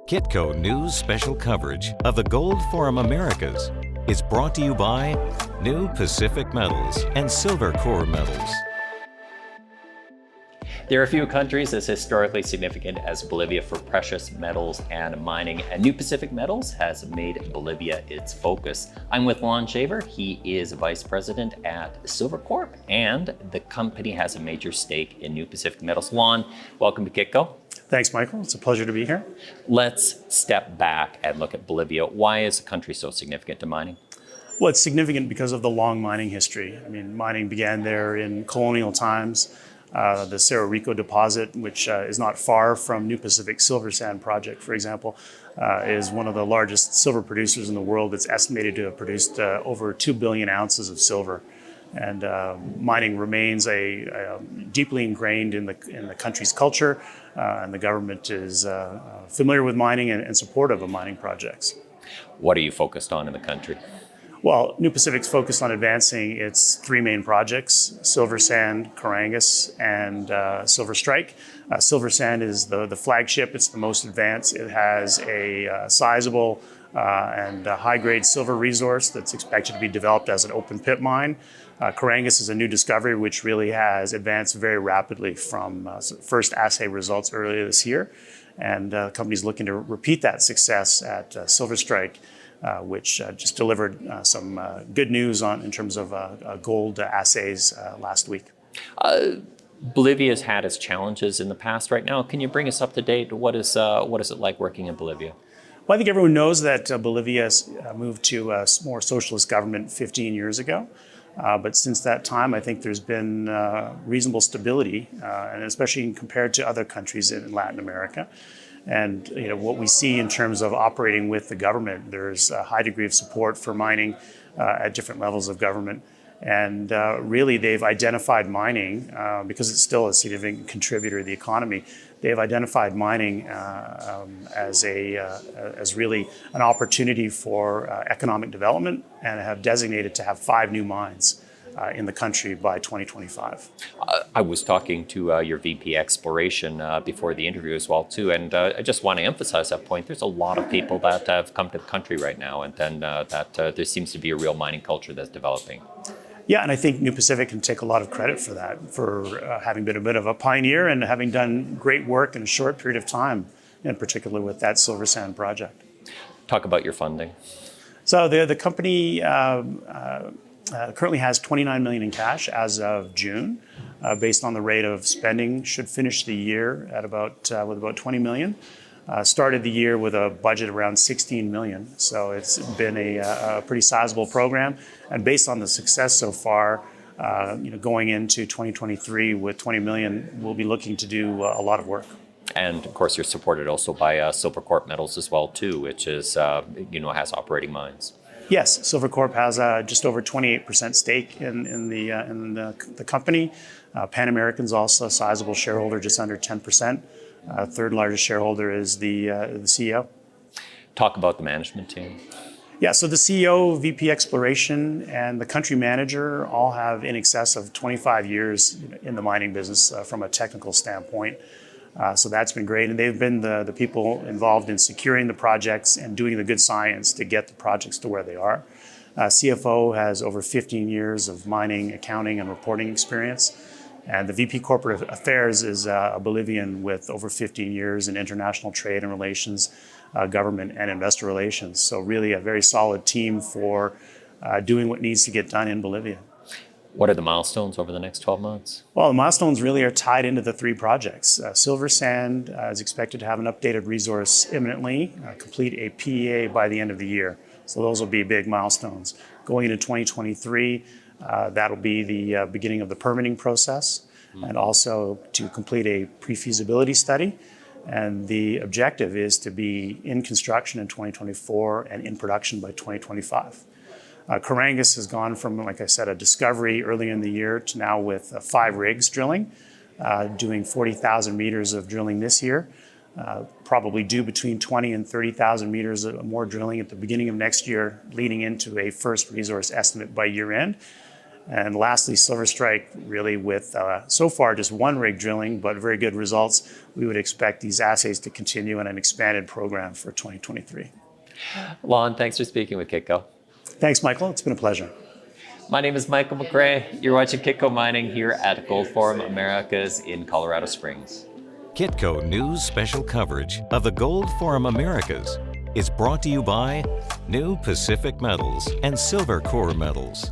Kitco News special coverage of the Gold Forum Americas is brought to you by New Pacific Metals and Silvercorp Metals. There are a few countries as historically significant as Bolivia for precious metals and mining, and New Pacific Metals has made Bolivia its focus. I'm with Lon Shaver. He is Vice President at Silvercorp, and the company has a major stake in New Pacific Metals. Lon, welcome to Kitco. Thanks, Michael. It's a pleasure to be here. Let's step back and look at Bolivia. Why is the country so significant to mining? Well, it's significant because of the long mining history. I mean, mining began there in colonial times. The Cerro Rico deposit, which is not far from New Pacific Silver Sand Project, for example, is one of the largest silver producers in the world. It's estimated to have produced over 2 billion ounces of silver. And mining remains deeply ingrained in the country's culture, and the government is familiar with mining and supportive of mining projects. What are you focused on in the country? Well, New Pacific's focused on advancing its three main projects: Silver Sand, Carangas, and Silver Strike. Silver Sand is the flagship. It's the most advanced. It has a sizable and high-grade silver resource that's expected to be developed as an open pit mine. Carangas is a new discovery which really has advanced very rapidly from first assay results earlier this year. And the company's looking to repeat that success at Silver Strike, which just delivered some good news in terms of gold assays last week. Bolivia's had its challenges in the past. Right now, can you bring us up to date? What is it like working in Bolivia? Well, I think everyone knows that Bolivia moved to a more socialist government 15 years ago. But since that time, I think there's been reasonable stability, and especially compared to other countries in Latin America. And what we see in terms of operating with the government, there's a high degree of support for mining at different levels of government. And really, they've identified mining, because it's still a significant contributor to the economy, they've identified mining as really an opportunity for economic development, and have designated to have 5 new mines in the country by 2025. I was talking to your VP Exploration before the interview as well too, and I just want to emphasize that point. There's a lot of people that have come to the country right now, and then there seems to be a real mining culture that's developing. Yeah, and I think New Pacific can take a lot of credit for that, for having been a bit of a pioneer and having done great work in a short period of time, in particular with that Silver Sand project. Talk about your funding. So the company currently has $29 million in cash as of June, based on the rate of spending. Should finish the year at with about $20 million. Started the year with a budget around $16 million, so it's been a pretty sizable program. And based on the success so far, going into 2023 with $20 million, we'll be looking to do a lot of work. And of course, you're supported also by Silvercorp Metals as well too, which is has operating mines. Yes, Silvercorp has just over 28% stake in the company. Pan American's also a sizable shareholder, just under 10%. Third largest shareholder is the CEO. Talk about the management team. Yeah, so the CEO, VP Exploration, and the country manager all have in excess of 25 years in the mining business from a technical standpoint. So that's been great. And they've been the people involved in securing the projects and doing the good science to get the projects to where they are. CFO has over 15 years of mining, accounting, and reporting experience. And the VP Corporate Affairs is a Bolivian with over 15 years in international trade and relations, government and investor relations. So really a very solid team for doing what needs to get done in Bolivia. What are the milestones over the next 12 months? Well, the milestones really are tied into the 3 projects. Silver Sand is expected to have an updated resource imminently, complete a PEA by the end of the year. So those will be big milestones. Going into 2023, that'll be the beginning of the permitting process, and also to complete a pre-feasibility study. And the objective is to be in construction in 2024 and in production by 2025. Carangas has gone from, like I said, a discovery early in the year to now with 5 rigs drilling, doing 40,000 meters of drilling this year. Probably do between 20 and 30,000 meters more drilling at the beginning of next year, leading into a first resource estimate by year end. And lastly, Silver Strike, really with so far just one rig drilling, but very good results. We would expect these assays to continue in an expanded program for 2023. Lon, thanks for speaking with Kitco. Thanks, Michael. It's been a pleasure. My name is Michael McRae. You're watching Kitco Mining here at Gold Forum Americas in Colorado Springs. Kitco News special coverage of the Gold Forum Americas is brought to you by New Pacific Metals and Silvercorp Metals.